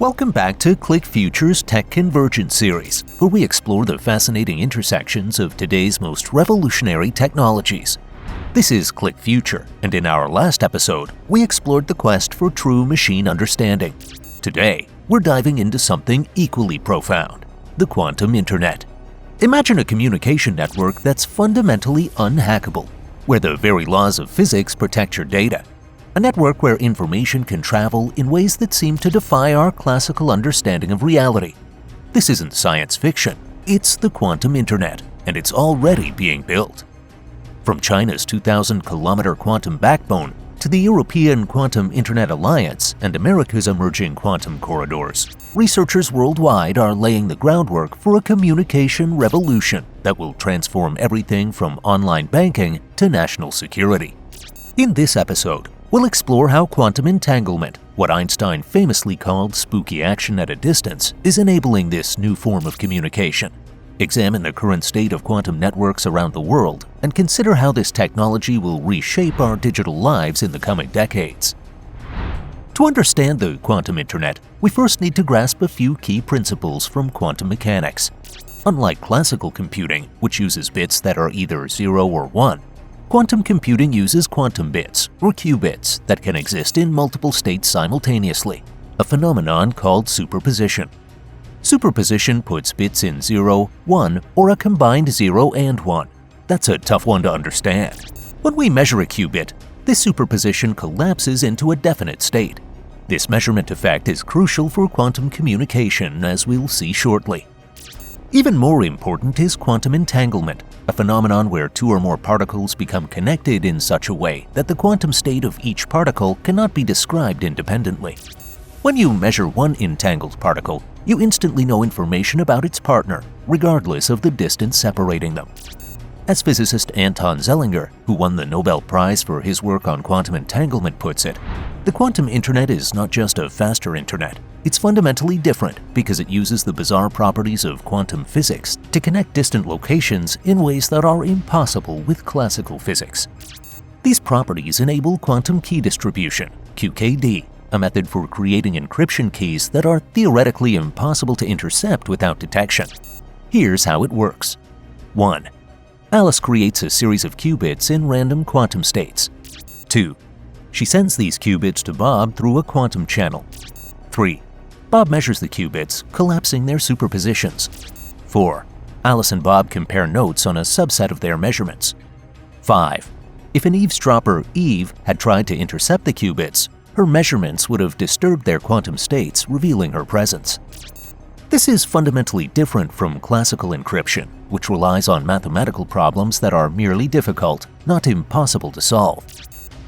Welcome back to Click Future's Tech Convergence series, where we explore the fascinating intersections of today's most revolutionary technologies. This is Click Future, and in our last episode, we explored the quest for true machine understanding. Today, we're diving into something equally profound: the quantum internet. Imagine a communication network that's fundamentally unhackable, where the very laws of physics protect your data. A network where information can travel in ways that seem to defy our classical understanding of reality. This isn't science fiction, it's the quantum internet, and it's already being built. From China's 2,000-kilometer quantum backbone to the European Quantum Internet Alliance and America's emerging quantum corridors, researchers worldwide are laying the groundwork for a communication revolution that will transform everything from online banking to national security. In this episode, we'll explore how quantum entanglement, what Einstein famously called spooky action at a distance, is enabling this new form of communication. Examine the current state of quantum networks around the world and consider how this technology will reshape our digital lives in the coming decades. To understand the quantum internet, we first need to grasp a few key principles from quantum mechanics. Unlike classical computing, which uses bits that are either 0 or 1, quantum computing uses quantum bits, or qubits, that can exist in multiple states simultaneously, a phenomenon called superposition. Superposition puts bits in 0, 1, or a combined 0 and 1. That's a tough one to understand. When we measure a qubit, this superposition collapses into a definite state. This measurement effect is crucial for quantum communication, as we'll see shortly. Even more important is quantum entanglement, a phenomenon where two or more particles become connected in such a way that the quantum state of each particle cannot be described independently. When you measure one entangled particle, you instantly know information about its partner, regardless of the distance separating them. As physicist Anton Zeilinger, who won the Nobel Prize for his work on quantum entanglement, puts it, the quantum internet is not just a faster internet. It's fundamentally different because it uses the bizarre properties of quantum physics to connect distant locations in ways that are impossible with classical physics. These properties enable quantum key distribution, QKD, a method for creating encryption keys that are theoretically impossible to intercept without detection. Here's how it works. 1. Alice creates a series of qubits in random quantum states. 2. She sends these qubits to Bob through a quantum channel. 3. Bob measures the qubits, collapsing their superpositions. 4. Alice and Bob compare notes on a subset of their measurements. 5. If an eavesdropper, Eve, had tried to intercept the qubits, her measurements would have disturbed their quantum states, revealing her presence. This is fundamentally different from classical encryption, which relies on mathematical problems that are merely difficult, not impossible to solve.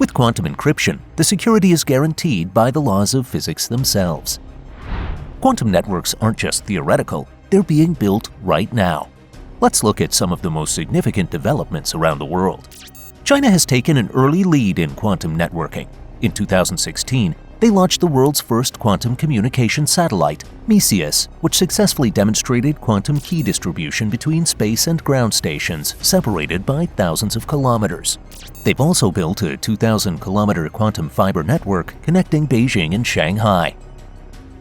With quantum encryption, the security is guaranteed by the laws of physics themselves. Quantum networks aren't just theoretical, they're being built right now. Let's look at some of the most significant developments around the world. China has taken an early lead in quantum networking. In 2016, they launched the world's first quantum communication satellite, Mesius, which successfully demonstrated quantum key distribution between space and ground stations separated by thousands of kilometers. They've also built a 2,000-kilometer quantum fiber network connecting Beijing and Shanghai.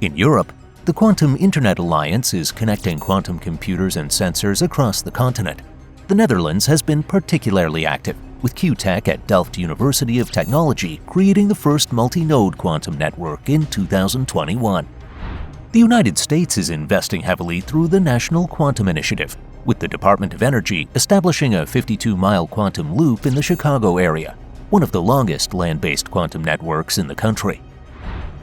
In Europe, the Quantum Internet Alliance is connecting quantum computers and sensors across the continent. The Netherlands has been particularly active, with QTech at Delft University of Technology creating the first multi-node quantum network in 2021. The United States is investing heavily through the National Quantum Initiative, with the Department of Energy establishing a 52-mile quantum loop in the Chicago area, one of the longest land-based quantum networks in the country.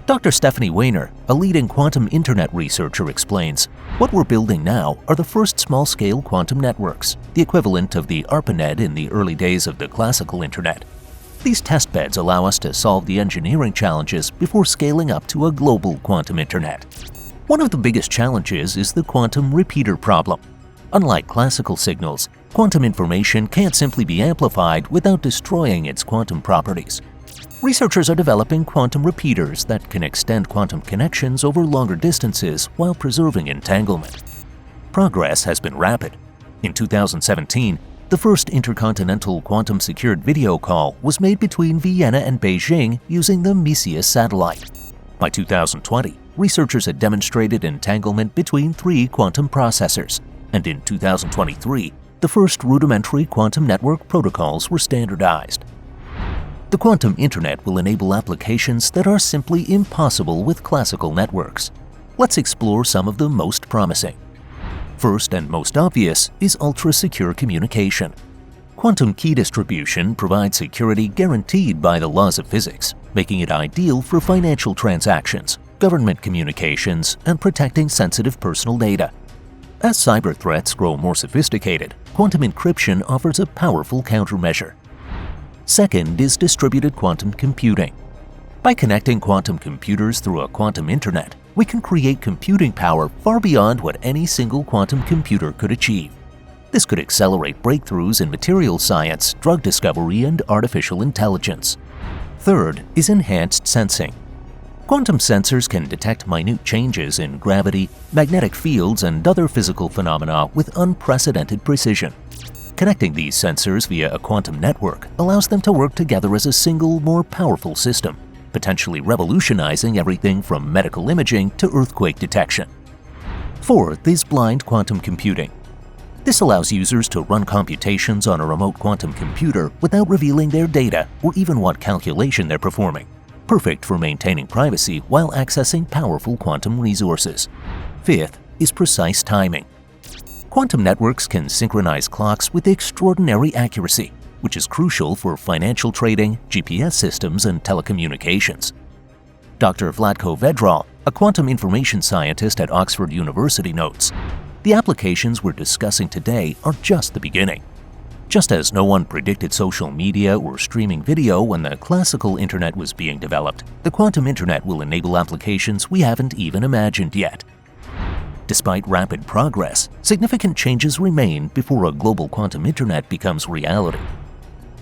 Dr. Stephanie Weiner, a leading quantum internet researcher, explains, what we're building now are the first small-scale quantum networks, the equivalent of the ARPANET in the early days of the classical internet. These testbeds allow us to solve the engineering challenges before scaling up to a global quantum internet. One of the biggest challenges is the quantum repeater problem. Unlike classical signals, quantum information can't simply be amplified without destroying its quantum properties. Researchers are developing quantum repeaters that can extend quantum connections over longer distances while preserving entanglement. Progress has been rapid. In 2017, the first intercontinental quantum-secured video call was made between Vienna and Beijing using the Mesius satellite. By 2020, researchers had demonstrated entanglement between 3 quantum processors, and in 2023, the first rudimentary quantum network protocols were standardized. The quantum internet will enable applications that are simply impossible with classical networks. Let's explore some of the most promising. First and most obvious is ultra-secure communication. Quantum key distribution provides security guaranteed by the laws of physics, making it ideal for financial transactions, government communications, and protecting sensitive personal data. As cyber threats grow more sophisticated, quantum encryption offers a powerful countermeasure. Second is distributed quantum computing. By connecting quantum computers through a quantum internet, we can create computing power far beyond what any single quantum computer could achieve. This could accelerate breakthroughs in materials science, drug discovery, and artificial intelligence. Third is enhanced sensing. Quantum sensors can detect minute changes in gravity, magnetic fields, and other physical phenomena with unprecedented precision. Connecting these sensors via a quantum network allows them to work together as a single, more powerful system, potentially revolutionizing everything from medical imaging to earthquake detection. Fourth is blind quantum computing. This allows users to run computations on a remote quantum computer without revealing their data or even what calculation they're performing, perfect for maintaining privacy while accessing powerful quantum resources. Fifth is precise timing. Quantum networks can synchronize clocks with extraordinary accuracy, which is crucial for financial trading, GPS systems, and telecommunications. Dr. Vlatko Vedral, a quantum information scientist at Oxford University, notes, "The applications we're discussing today are just the beginning. Just as no one predicted social media or streaming video when the classical internet was being developed, the quantum internet will enable applications we haven't even imagined yet." Despite rapid progress, significant changes remain before a global quantum internet becomes reality.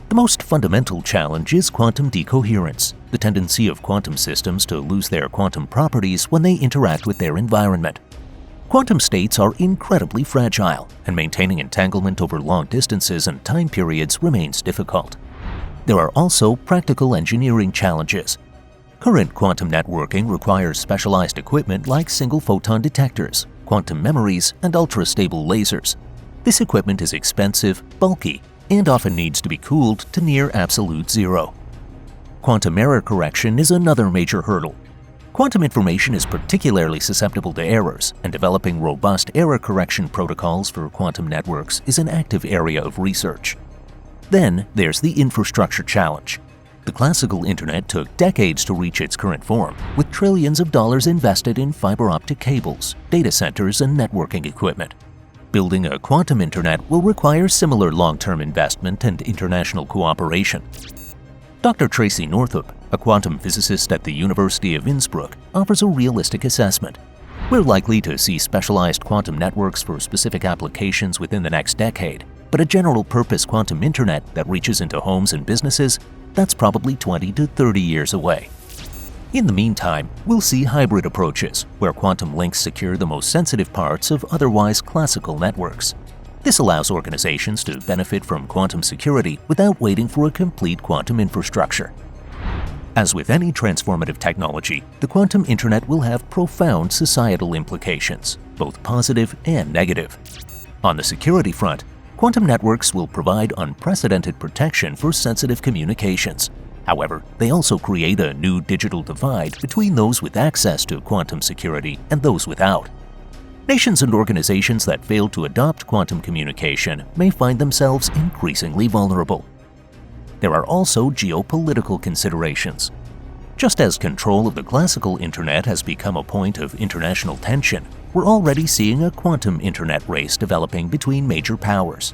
The most fundamental challenge is quantum decoherence, the tendency of quantum systems to lose their quantum properties when they interact with their environment. Quantum states are incredibly fragile, and maintaining entanglement over long distances and time periods remains difficult. There are also practical engineering challenges. Current quantum networking requires specialized equipment like single-photon detectors, quantum memories, and ultra-stable lasers. This equipment is expensive, bulky, and often needs to be cooled to near absolute zero. Quantum error correction is another major hurdle. Quantum information is particularly susceptible to errors, and developing robust error correction protocols for quantum networks is an active area of research. Then there's the infrastructure challenge. The classical internet took decades to reach its current form, with trillions of dollars invested in fiber optic cables, data centers, and networking equipment. Building a quantum internet will require similar long-term investment and international cooperation. Dr. Tracy Northup, a quantum physicist at the University of Innsbruck, offers a realistic assessment. We're likely to see specialized quantum networks for specific applications within the next decade, but a general-purpose quantum internet that reaches into homes and businesses, that's probably 20 to 30 years away. In the meantime, we'll see hybrid approaches, where quantum links secure the most sensitive parts of otherwise classical networks. This allows organizations to benefit from quantum security without waiting for a complete quantum infrastructure. As with any transformative technology, the quantum internet will have profound societal implications, both positive and negative. On the security front, quantum networks will provide unprecedented protection for sensitive communications. However, they also create a new digital divide between those with access to quantum security and those without. Nations and organizations that fail to adopt quantum communication may find themselves increasingly vulnerable. There are also geopolitical considerations. Just as control of the classical internet has become a point of international tension, we're already seeing a quantum internet race developing between major powers.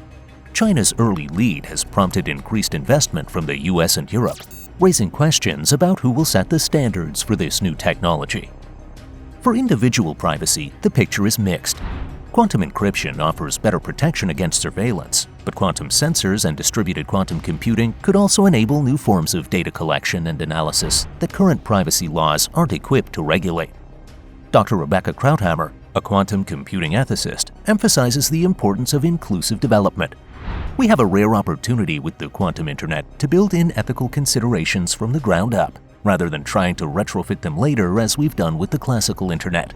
China's early lead has prompted increased investment from the US and Europe, raising questions about who will set the standards for this new technology. For individual privacy, the picture is mixed. Quantum encryption offers better protection against surveillance, but quantum sensors and distributed quantum computing could also enable new forms of data collection and analysis that current privacy laws aren't equipped to regulate. Dr. Rebecca Krauthammer, a quantum computing ethicist, emphasizes the importance of inclusive development. We have a rare opportunity with the quantum internet to build in ethical considerations from the ground up, rather than trying to retrofit them later as we've done with the classical internet.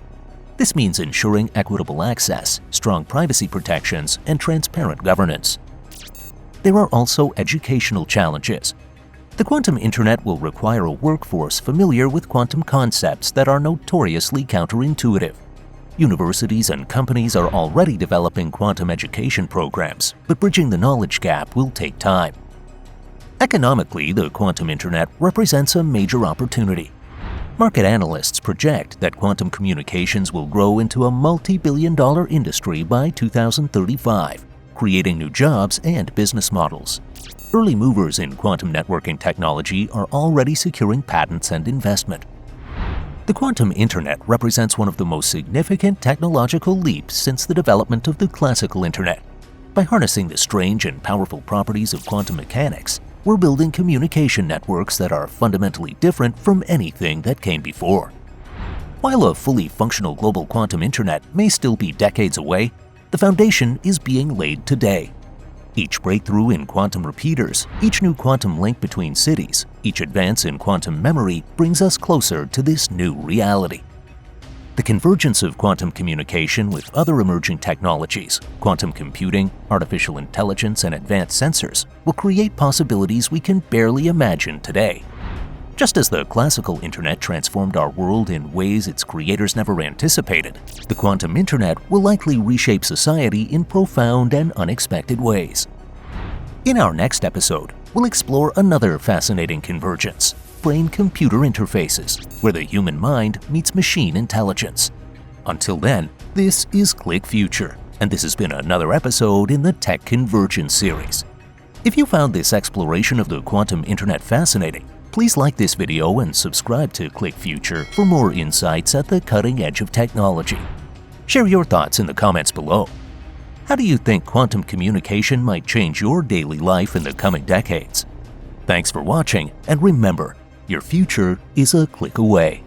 This means ensuring equitable access, strong privacy protections, and transparent governance. There are also educational challenges. The quantum internet will require a workforce familiar with quantum concepts that are notoriously counterintuitive. Universities and companies are already developing quantum education programs, but bridging the knowledge gap will take time. Economically, the quantum internet represents a major opportunity. Market analysts project that quantum communications will grow into a multi-billion-dollar industry by 2035, creating new jobs and business models. Early movers in quantum networking technology are already securing patents and investment. The quantum internet represents one of the most significant technological leaps since the development of the classical internet. By harnessing the strange and powerful properties of quantum mechanics, we're building communication networks that are fundamentally different from anything that came before. While a fully functional global quantum internet may still be decades away, the foundation is being laid today. Each breakthrough in quantum repeaters, each new quantum link between cities, each advance in quantum memory brings us closer to this new reality. The convergence of quantum communication with other emerging technologies, quantum computing, artificial intelligence, and advanced sensors will create possibilities we can barely imagine today. Just as the classical internet transformed our world in ways its creators never anticipated, the quantum internet will likely reshape society in profound and unexpected ways. In our next episode, we'll explore another fascinating convergence: brain-computer interfaces, where the human mind meets machine intelligence. Until then, this is Click Future, and this has been another episode in the Tech Convergence series. If you found this exploration of the quantum internet fascinating, please like this video and subscribe to Click Future for more insights at the cutting edge of technology. Share your thoughts in the comments below. How do you think quantum communication might change your daily life in the coming decades? Thanks for watching, and remember, your future is a click away.